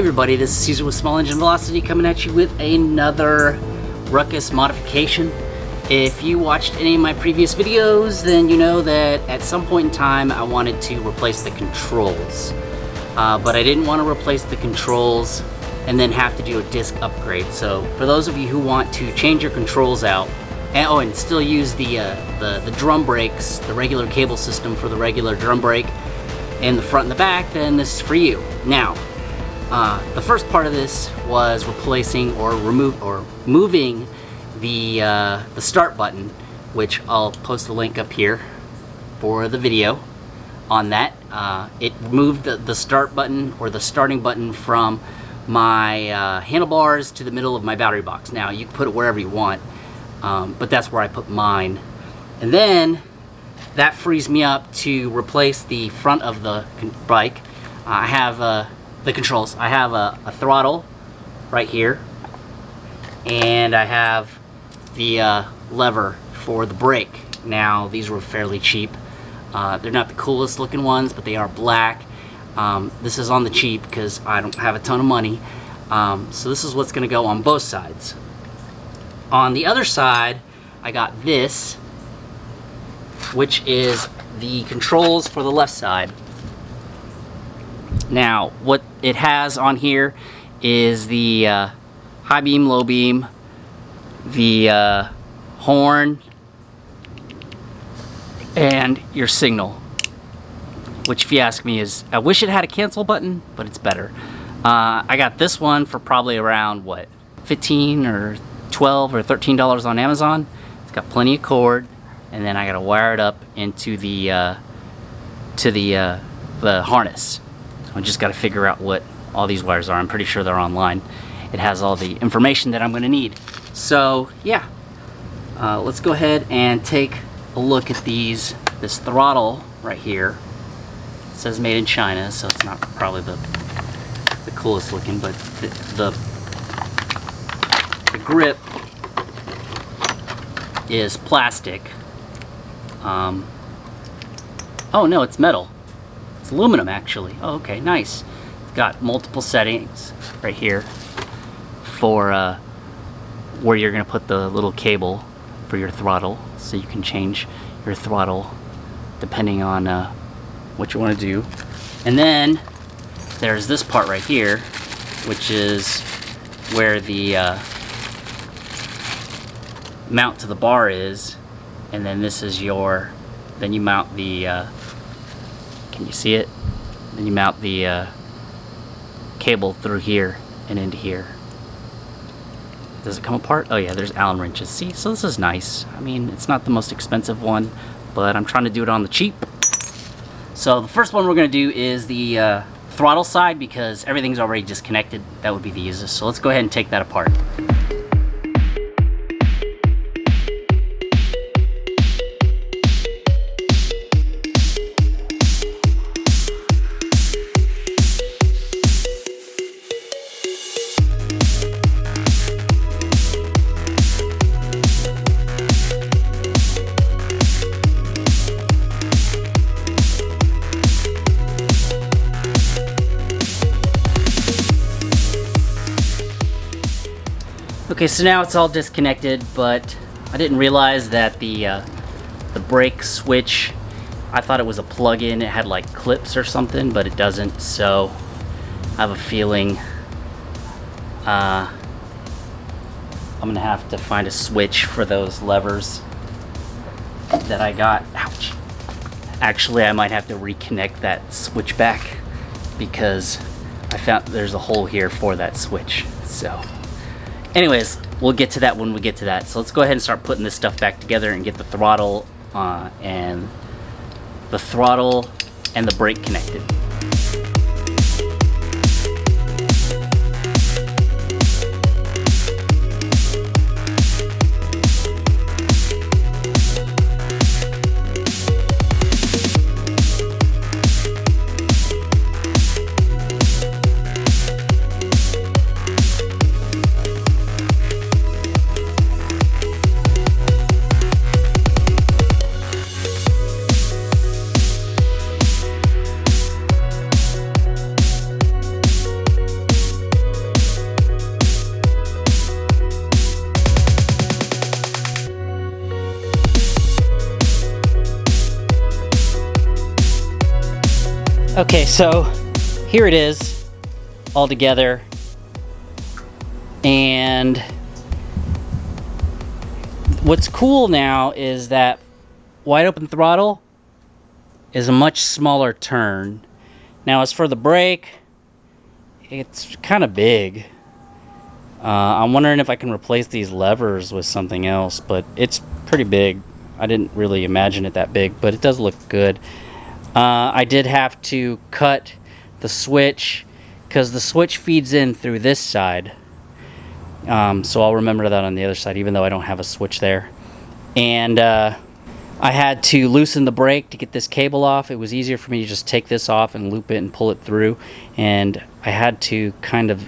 everybody, this is Caesar with Small Engine Velocity coming at you with another Ruckus modification. If you watched any of my previous videos, then you know that at some point in time I wanted to replace the controls. But I didn't want to replace the controls and then have to do a disc upgrade. So for those of you who want to change your controls out, and still use the drum brakes, the regular cable system for the regular drum brake in the front and the back, then this is for you. Now, the first part of this was replacing or moving the start button, which I'll post a link up here for the video on that. It moved the start button or the starting button from my handlebars to the middle of my battery box. Now you can put it wherever you want, but that's where I put mine. And then that frees me up to replace the front of the bike. I have the controls. I have a throttle right here, and I have the lever for the brake. Now these were fairly cheap. They're not the coolest looking ones, but they are black. This is on the cheap because I don't have a ton of money. So this is what's going to go on both sides. On the other side, I got this, which is the controls for the left side. Now, what it has on here is the high beam, low beam, the horn, and your signal, which, if you ask me, is, I wish it had a cancel button, but it's better. I got this one for probably around, what, 15 or 12 or $13 on Amazon. It's got plenty of cord, and then I gotta wire it up into the harness. I just gotta figure out what all these wires are. I'm pretty sure they're online. It has all the information that I'm gonna need. So yeah, let's go ahead and take a look at this throttle right here. It says made in China, so it's not probably the coolest looking, but the grip is plastic. Oh no, it's metal. It's aluminum, actually. Oh, okay, nice. It's got multiple settings right here for where you're gonna put the little cable for your throttle, so you can change your throttle depending on what you want to do. And then there's this part right here, which is where the mount to the bar is, and then this is then you mount the can you see it? Then you mount the cable through here and into here. Does it come apart? Oh yeah, there's Allen wrenches. See, so this is nice. I mean, it's not the most expensive one, but I'm trying to do it on the cheap. So the first one we're going to do is the throttle side, because everything's already disconnected. That would be the easiest. So let's go ahead and take that apart. Okay, so now it's all disconnected, but I didn't realize that the brake switch, I thought it was a plug-in. It had like clips or something, but it doesn't. So I have a feeling I'm gonna have to find a switch for those levers that I got. Ouch. Actually, I might have to reconnect that switch back, because I found there's a hole here for that switch. So anyways, we'll get to that when we get to that. So let's go ahead and start putting this stuff back together and get the throttle and the brake connected. Okay, so here it is all together, and what's cool now is that wide open throttle is a much smaller turn. Now as for the brake, it's kind of big. I'm wondering if I can replace these levers with something else, but it's pretty big. I didn't really imagine it that big, but it does look good. I did have to cut the switch because the switch feeds in through this side. So I'll remember that on the other side, even though I don't have a switch there. And I had to loosen the brake to get this cable off. It was easier for me to just take this off and loop it and pull it through. And I had to kind of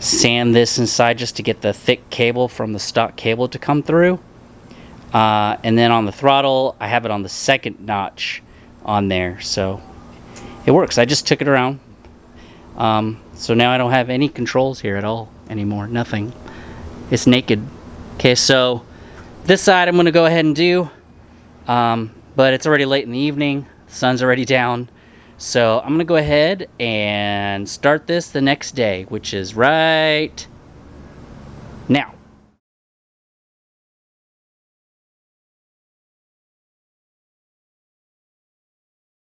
sand this inside just to get the thick cable from the stock cable to come through. And then on the throttle, I have it on the second notch on there, so it works. I just took it around. So now I don't have any controls here at all anymore. Nothing. It's naked. Okay, so this side I'm going to go ahead and do, but it's already late in the evening. The sun's already down. So I'm going to go ahead and start this the next day, which is right now.